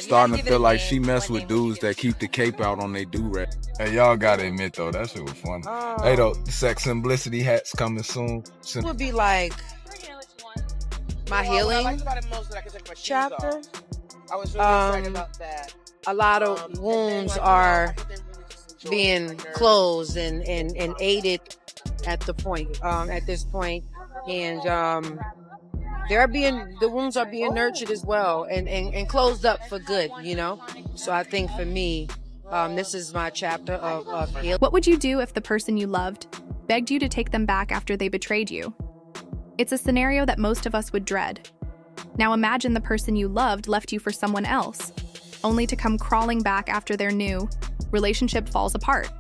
starting to feel like she mess with dudes that keep the cape out on they do-rag. Hey, y'all gotta admit though, that shit was funny. Hey though, Sex Simplicity hats coming soon. It would be like my healing chapter. I was really excited about that. A lot of wounds are being closed and aided at this point, and the wounds are being nurtured as well and closed up for good, you know. So I think for me, this is my chapter of healing. What would you do if the person you loved begged you to take them back after they betrayed you? It's a scenario that most of us would dread. Now imagine the person you loved left you for someone else, only to come crawling back after their new relationship falls apart.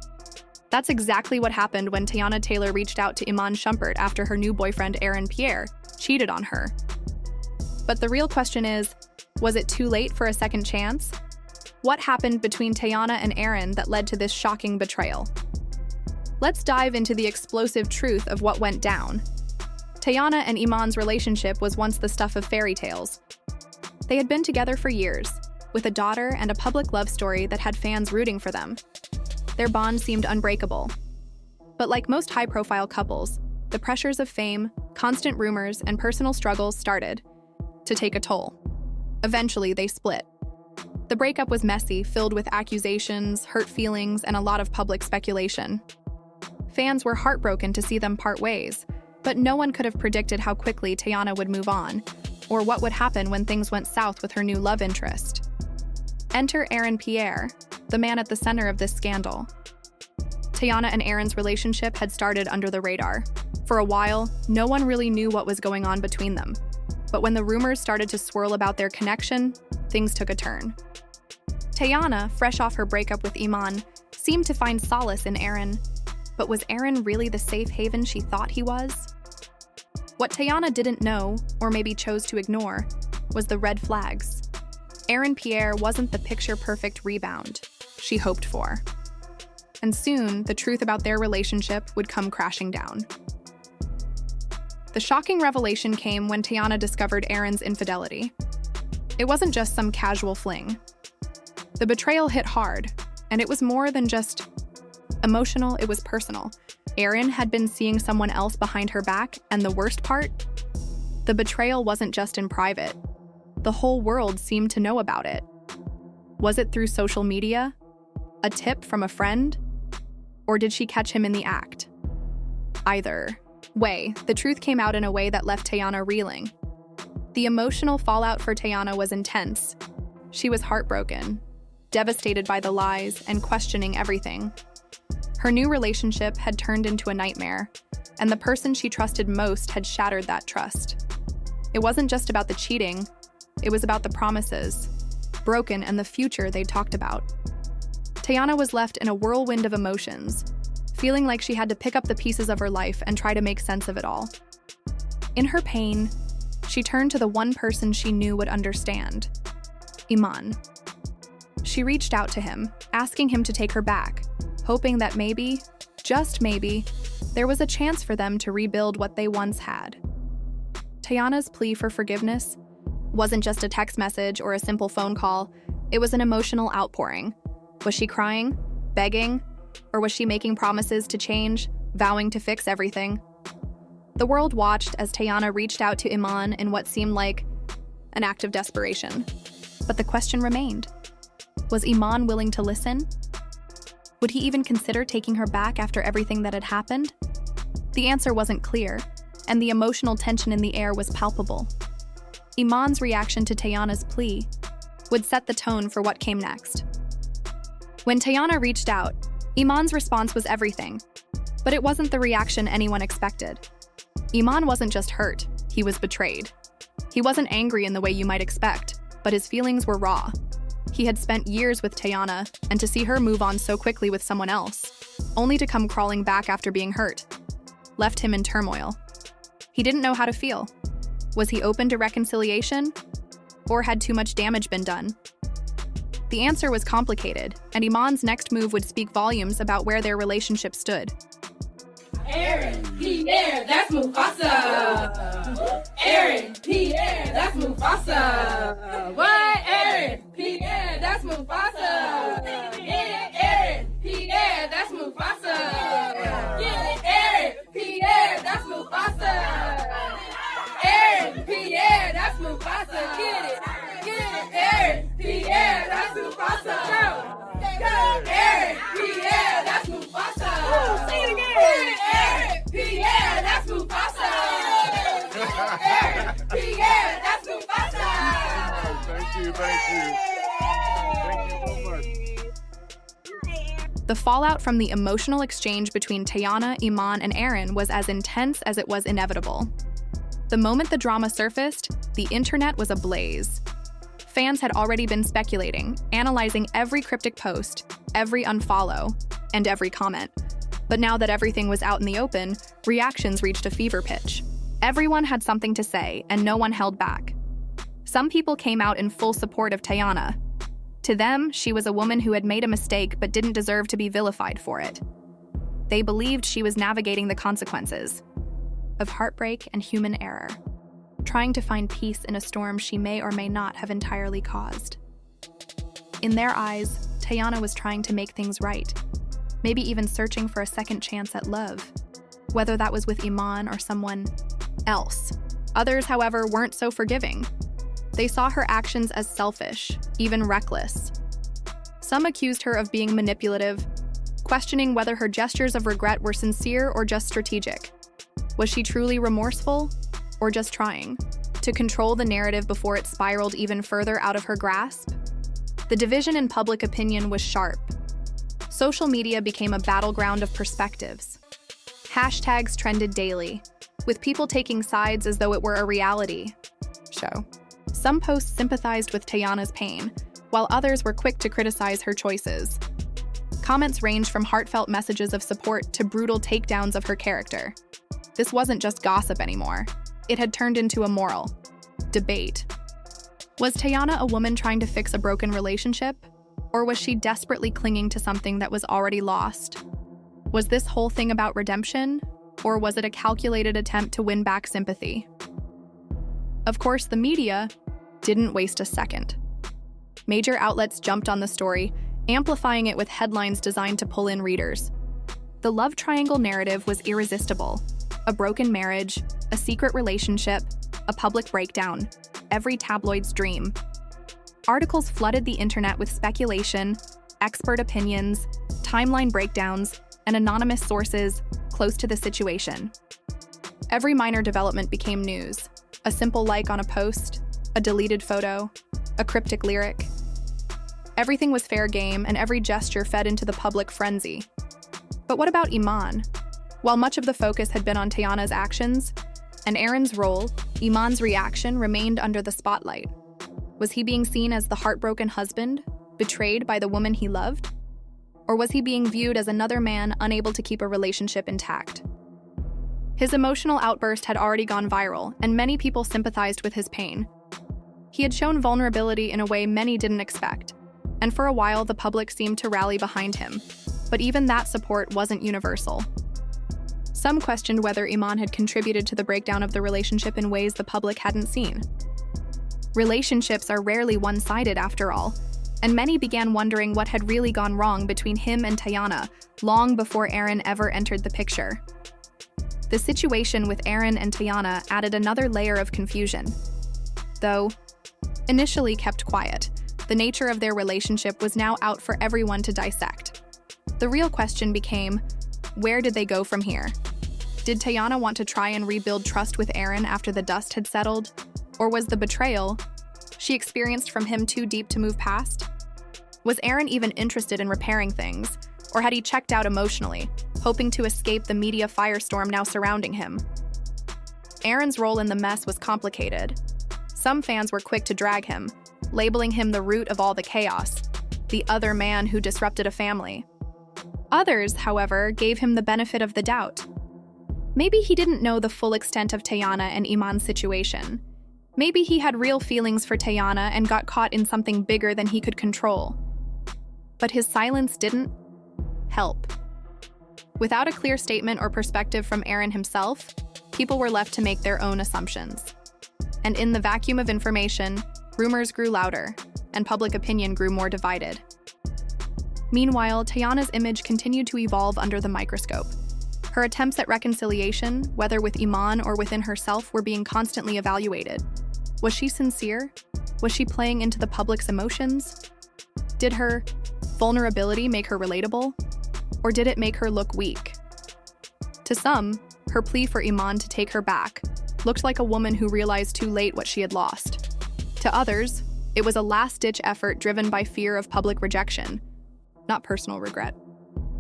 That's exactly what happened when Teyana Taylor reached out to Iman Shumpert after her new boyfriend Aaron Pierre cheated on her. But the real question is, was it too late for a second chance? What happened between Teyana and Aaron that led to this shocking betrayal? Let's dive into the explosive truth of what went down. Teyana and Iman's relationship was once the stuff of fairy tales. They had been together for years, with a daughter and a public love story that had fans rooting for them. Their bond seemed unbreakable. But like most high-profile couples, the pressures of fame, constant rumors, and personal struggles started to take a toll. Eventually, they split. The breakup was messy, filled with accusations, hurt feelings, and a lot of public speculation. Fans were heartbroken to see them part ways, but no one could have predicted how quickly Teyana would move on, or what would happen when things went south with her new love interest. Enter Aaron Pierre, the man at the center of this scandal. Teyana and Aaron's relationship had started under the radar. For a while, no one really knew what was going on between them. But when the rumors started to swirl about their connection, things took a turn. Teyana, fresh off her breakup with Iman, seemed to find solace in Aaron. But was Aaron really the safe haven she thought he was? What Teyana didn't know, or maybe chose to ignore, was the red flags. Aaron Pierre wasn't the picture-perfect rebound she hoped for. And soon, the truth about their relationship would come crashing down. The shocking revelation came when Teyana discovered Aaron's infidelity. It wasn't just some casual fling. The betrayal hit hard, and it was more than just emotional, it was personal. Aaron had been seeing someone else behind her back, and the worst part? The betrayal wasn't just in private. The whole world seemed to know about it. Was it through social media? A tip from a friend? Or did she catch him in the act? Either way, the truth came out in a way that left Teyana reeling. The emotional fallout for Teyana was intense. She was heartbroken, devastated by the lies, and questioning everything. Her new relationship had turned into a nightmare, and the person she trusted most had shattered that trust. It wasn't just about the cheating, it was about the promises, broken, and the future they'd talked about. Teyana was left in a whirlwind of emotions, feeling like she had to pick up the pieces of her life and try to make sense of it all. In her pain, she turned to the one person she knew would understand, Iman. She reached out to him, asking him to take her back, hoping that maybe, just maybe, there was a chance for them to rebuild what they once had. Teyana's plea for forgiveness wasn't just a text message or a simple phone call, it was an emotional outpouring. Was she crying, begging, or was she making promises to change, vowing to fix everything? The world watched as Teyana reached out to Iman in what seemed like an act of desperation. But the question remained. Was Iman willing to listen? Would he even consider taking her back after everything that had happened? The answer wasn't clear, and the emotional tension in the air was palpable. Iman's reaction to Teyana's plea would set the tone for what came next. When Teyana reached out, Iman's response was everything, but it wasn't the reaction anyone expected. Iman wasn't just hurt, he was betrayed. He wasn't angry in the way you might expect, but his feelings were raw. He had spent years with Teyana, and to see her move on so quickly with someone else, only to come crawling back after being hurt, left him in turmoil. He didn't know how to feel. Was he open to reconciliation? Or had too much damage been done? The answer was complicated, and Iman's next move would speak volumes about where their relationship stood. Aaron Pierre, that's Mufasa. Aaron Pierre, that's Mufasa. What? Aaron Pierre. Mufasa. Go, Aaron Pierre, that's Mufasa. Say it again. Aaron Pierre, that's Mufasa. Aaron Pierre, that's Mufasa. Thank you. Thank you so much. The fallout from the emotional exchange between Teyana, Iman, and Aaron was as intense as it was inevitable. The moment the drama surfaced, the internet was ablaze. Fans had already been speculating, analyzing every cryptic post, every unfollow, and every comment. But now that everything was out in the open, reactions reached a fever pitch. Everyone had something to say, and no one held back. Some people came out in full support of Teyana. To them, she was a woman who had made a mistake but didn't deserve to be vilified for it. They believed she was navigating the consequences of heartbreak and human error, trying to find peace in a storm she may or may not have entirely caused. In their eyes, Teyana was trying to make things right, maybe even searching for a second chance at love, whether that was with Iman or someone else. Others, however, weren't so forgiving. They saw her actions as selfish, even reckless. Some accused her of being manipulative, questioning whether her gestures of regret were sincere or just strategic. Was she truly remorseful, or just trying to control the narrative before it spiraled even further out of her grasp? The division in public opinion was sharp. Social media became a battleground of perspectives. Hashtags trended daily, with people taking sides as though it were a reality show. Some posts sympathized with Teyana's pain, while others were quick to criticize her choices. Comments ranged from heartfelt messages of support to brutal takedowns of her character. This wasn't just gossip anymore. It had turned into a moral debate. Was Teyana a woman trying to fix a broken relationship? Or was she desperately clinging to something that was already lost? Was this whole thing about redemption? Or was it a calculated attempt to win back sympathy? Of course, the media didn't waste a second. Major outlets jumped on the story, amplifying it with headlines designed to pull in readers. The love triangle narrative was irresistible. A broken marriage, a secret relationship, a public breakdown, every tabloid's dream. Articles flooded the internet with speculation, expert opinions, timeline breakdowns, and anonymous sources close to the situation. Every minor development became news. A simple like on a post, a deleted photo, a cryptic lyric. Everything was fair game, and every gesture fed into the public frenzy. But what about Iman? While much of the focus had been on Teyana's actions and Aaron's role, Iman's reaction remained under the spotlight. Was he being seen as the heartbroken husband, betrayed by the woman he loved? Or was he being viewed as another man unable to keep a relationship intact? His emotional outburst had already gone viral, and many people sympathized with his pain. He had shown vulnerability in a way many didn't expect, and for a while the public seemed to rally behind him. But even that support wasn't universal. Some questioned whether Iman had contributed to the breakdown of the relationship in ways the public hadn't seen. Relationships are rarely one-sided after all, and many began wondering what had really gone wrong between him and Teyana long before Aaron ever entered the picture. The situation with Aaron and Teyana added another layer of confusion. Though initially kept quiet, the nature of their relationship was now out for everyone to dissect. The real question became, where did they go from here? Did Teyana want to try and rebuild trust with Aaron after the dust had settled? Or was the betrayal she experienced from him too deep to move past? Was Aaron even interested in repairing things? Or had he checked out emotionally, hoping to escape the media firestorm now surrounding him? Aaron's role in the mess was complicated. Some fans were quick to drag him, labeling him the root of all the chaos, the other man who disrupted a family. Others, however, gave him the benefit of the doubt. Maybe he didn't know the full extent of Teyana and Iman's situation. Maybe he had real feelings for Teyana and got caught in something bigger than he could control. But his silence didn't help. Without a clear statement or perspective from Aaron himself, people were left to make their own assumptions. And in the vacuum of information, rumors grew louder, and public opinion grew more divided. Meanwhile, Teyana's image continued to evolve under the microscope. Her attempts at reconciliation, whether with Iman or within herself, were being constantly evaluated. Was she sincere? Was she playing into the public's emotions? Did her vulnerability make her relatable? Or did it make her look weak? To some, her plea for Iman to take her back looked like a woman who realized too late what she had lost. To others, it was a last-ditch effort driven by fear of public rejection, not personal regret.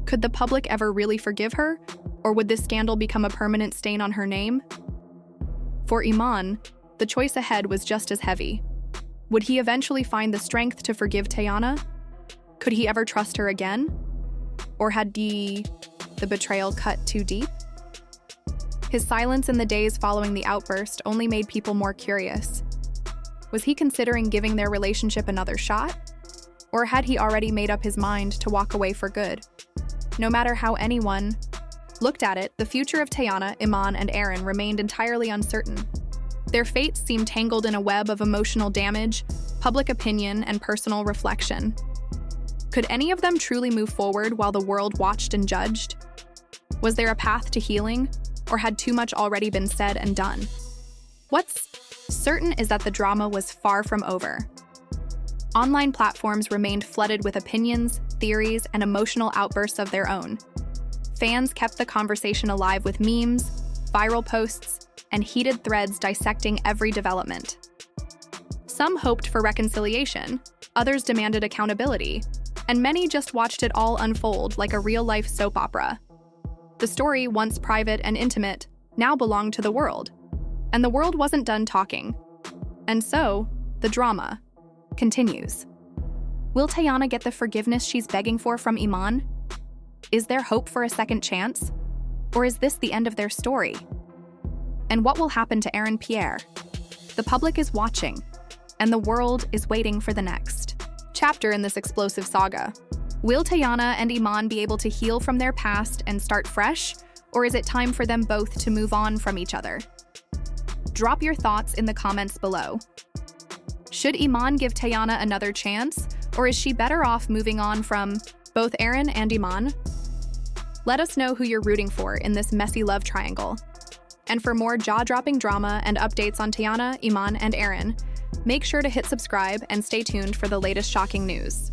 Could the public ever really forgive her, or would this scandal become a permanent stain on her name? For Iman, the choice ahead was just as heavy. Would he eventually find the strength to forgive Teyana? Could he ever trust her again? Or had the betrayal cut too deep? His silence in the days following the outburst only made people more curious. Was he considering giving their relationship another shot? Or had he already made up his mind to walk away for good? No matter how anyone looked at it, the future of Teyana, Iman, and Aaron remained entirely uncertain. Their fates seemed tangled in a web of emotional damage, public opinion, and personal reflection. Could any of them truly move forward while the world watched and judged? Was there a path to healing, or had too much already been said and done? What's certain is that the drama was far from over. Online platforms remained flooded with opinions, theories, and emotional outbursts of their own. Fans kept the conversation alive with memes, viral posts, and heated threads dissecting every development. Some hoped for reconciliation, others demanded accountability, and many just watched it all unfold like a real-life soap opera. The story, once private and intimate, now belonged to the world, and the world wasn't done talking. And so, the drama continues. Will Teyana get the forgiveness she's begging for from Iman? Is there hope for a second chance? Or is this the end of their story? And what will happen to Aaron Pierre? The public is watching, and the world is waiting for the next chapter in this explosive saga. Will Teyana and Iman be able to heal from their past and start fresh, or is it time for them both to move on from each other? Drop your thoughts in the comments below. Should Iman give Teyana another chance, or is she better off moving on from both Aaron and Iman? Let us know who you're rooting for in this messy love triangle. And for more jaw-dropping drama and updates on Teyana, Iman, and Aaron, make sure to hit subscribe and stay tuned for the latest shocking news.